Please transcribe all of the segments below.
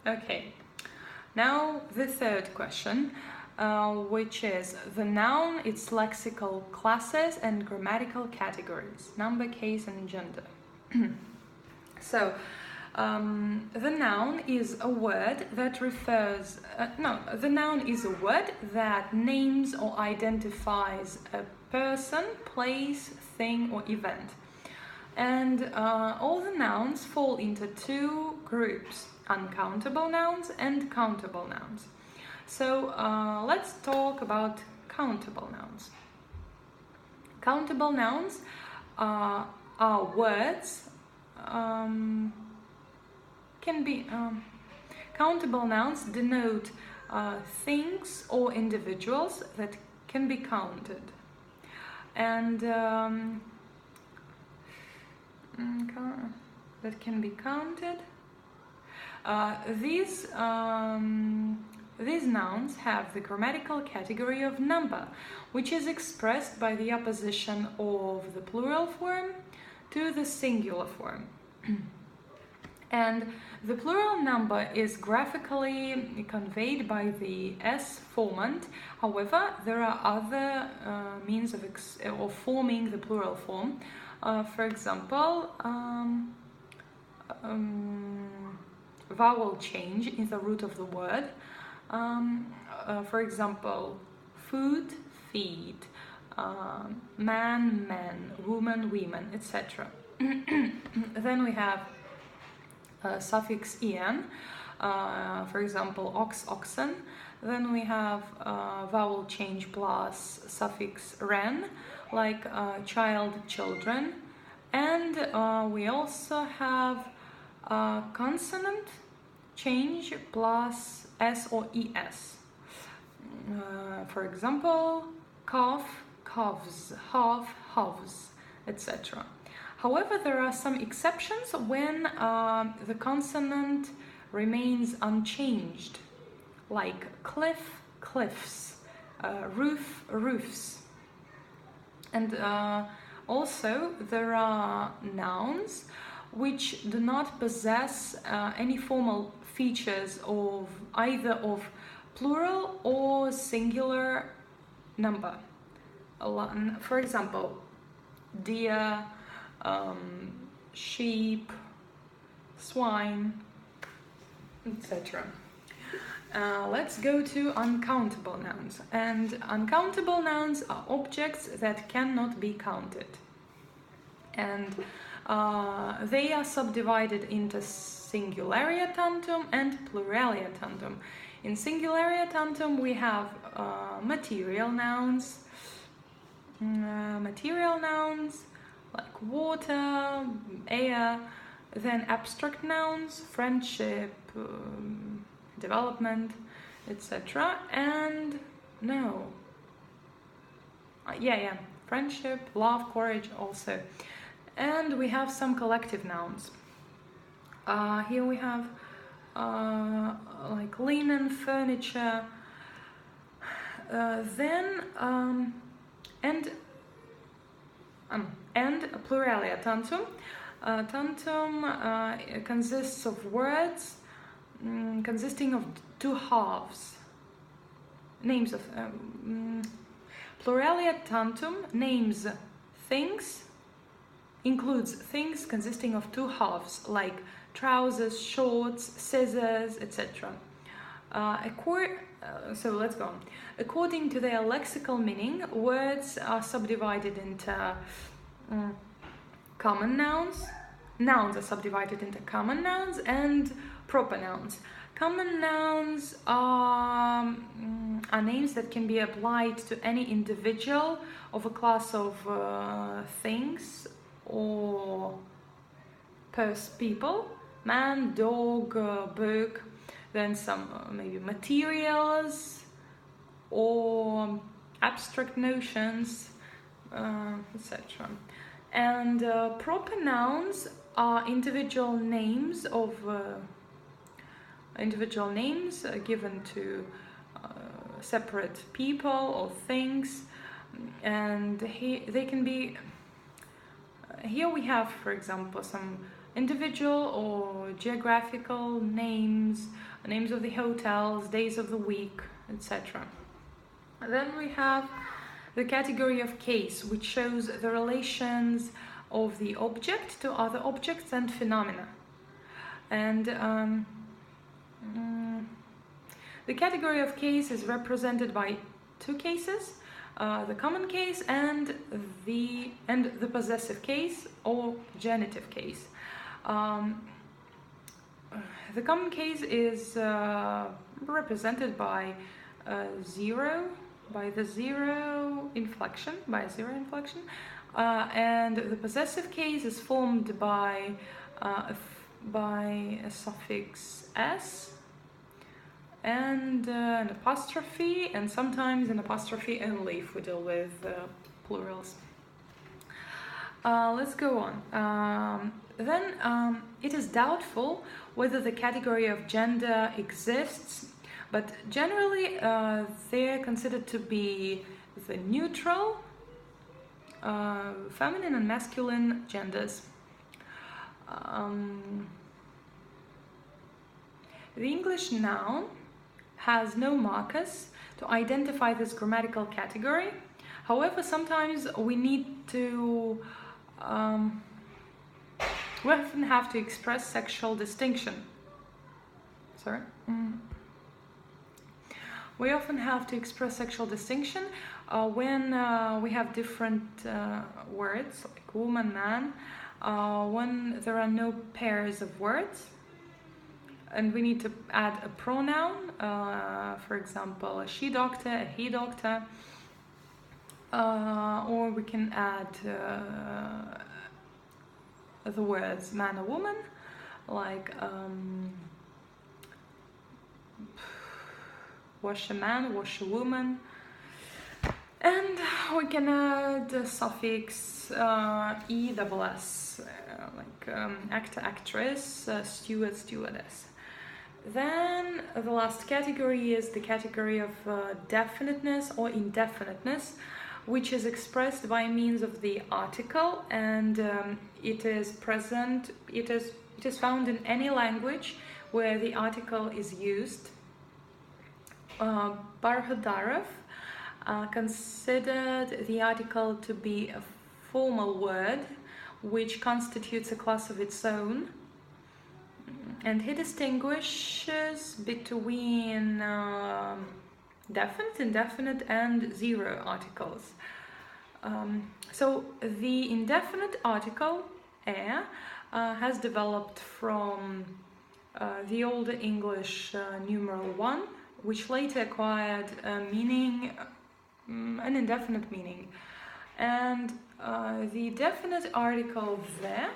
Okay, now the third question, which is the noun, its lexical classes and grammatical categories, number, case, and gender. So, the noun is a word that refers, the noun is a word that names or identifies a person, place, thing, or event. And all the nouns fall into two groups, uncountable nouns and countable nouns. So let's talk about countable nouns. Countable nouns are words, countable nouns denote things or individuals that can be counted. And that can be counted. These nouns have the grammatical category of number, which is expressed by the opposition of the plural form to the singular form. And the plural number is graphically conveyed by the S formant. However, there are other means of forming the plural form. For example, vowel change in the root of the word. For example, food, feed, man, men, woman, women, etc. Then we have suffix en, for example, ox, oxen. Then we have vowel change plus suffix ren, like child, children. And we also have consonant change plus s or es. For example, cough, coughs, half, halves, etc. However, there are some exceptions when the consonant remains unchanged, like cliff, cliffs, roof, roofs. And also there are nouns which do not possess any formal features of either of plural or singular number. For example, deer, sheep, swine, etc. Let's go to uncountable nouns. And uncountable nouns are objects that cannot be counted. And they are subdivided into singularia tantum and pluralia tantum. In singularia tantum we have material nouns like water, air, then abstract nouns, friendship, development, etc. And friendship, love, courage also. And we have some collective nouns. Here we have like linen, furniture, and pluralia tantum. Tantum consists of words consisting of two halves. Names of pluralia tantum names things, includes things consisting of two halves, like trousers, shorts, scissors, etc. So let's go on. According to their lexical meaning, words are subdivided into common nouns. Nouns are subdivided into common nouns and proper nouns. Common nouns are names that can be applied to any individual of a class of things or people, man, dog, book, then some maybe materials or abstract notions, etc. And proper nouns are individual names given to separate people or things, and they can be. Here we have, for example, some individual or geographical names, names of the hotels, days of the week, etc. Then we have the category of case, which shows the relations of the object to other objects and phenomena. And the category of case is represented by two cases, the common case and the possessive case or genitive case. The common case is represented by zero, by the zero inflection, and the possessive case is formed by a suffix s and an apostrophe, and sometimes an apostrophe only if we deal with plurals. Let's go on. Then it is doubtful whether the category of gender exists, but generally they're considered to be the neutral, feminine and masculine genders. The English noun has no markers to identify this grammatical category. However, sometimes we need to we often have to express sexual distinction. We often have to express sexual distinction when we have different words, like woman, man, when there are no pairs of words, and we need to add a pronoun, for example, a she doctor, a he doctor, or we can add the words man or woman, like wash a man, wash a woman. And we can add a suffix ESS, like actor, actress, steward, stewardess. Then the last category is the category of definiteness or indefiniteness, which is expressed by means of the article, and it is found in any language where the article is used. Barhodarov considered the article to be a formal word which constitutes a class of its own, and he distinguishes between definite, indefinite and zero articles. So the indefinite article er has developed from the Old English numeral 1, which later acquired a meaning, an indefinite meaning, and the definite article the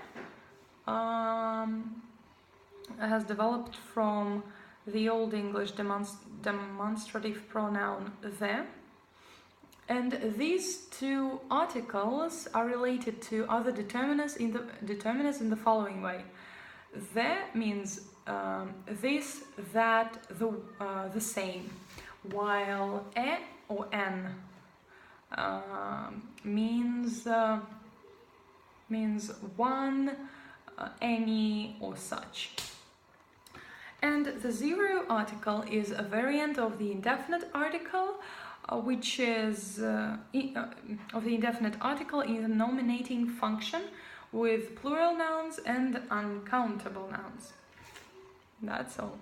has developed from the Old English demonstrative pronoun the, and these two articles are related to other determiners in the following way. The means this, that, the same, while e or n means one, any, or such. And the zero article is a variant of the indefinite article, which is of the indefinite article in the nominating function with plural nouns and uncountable nouns. That's all.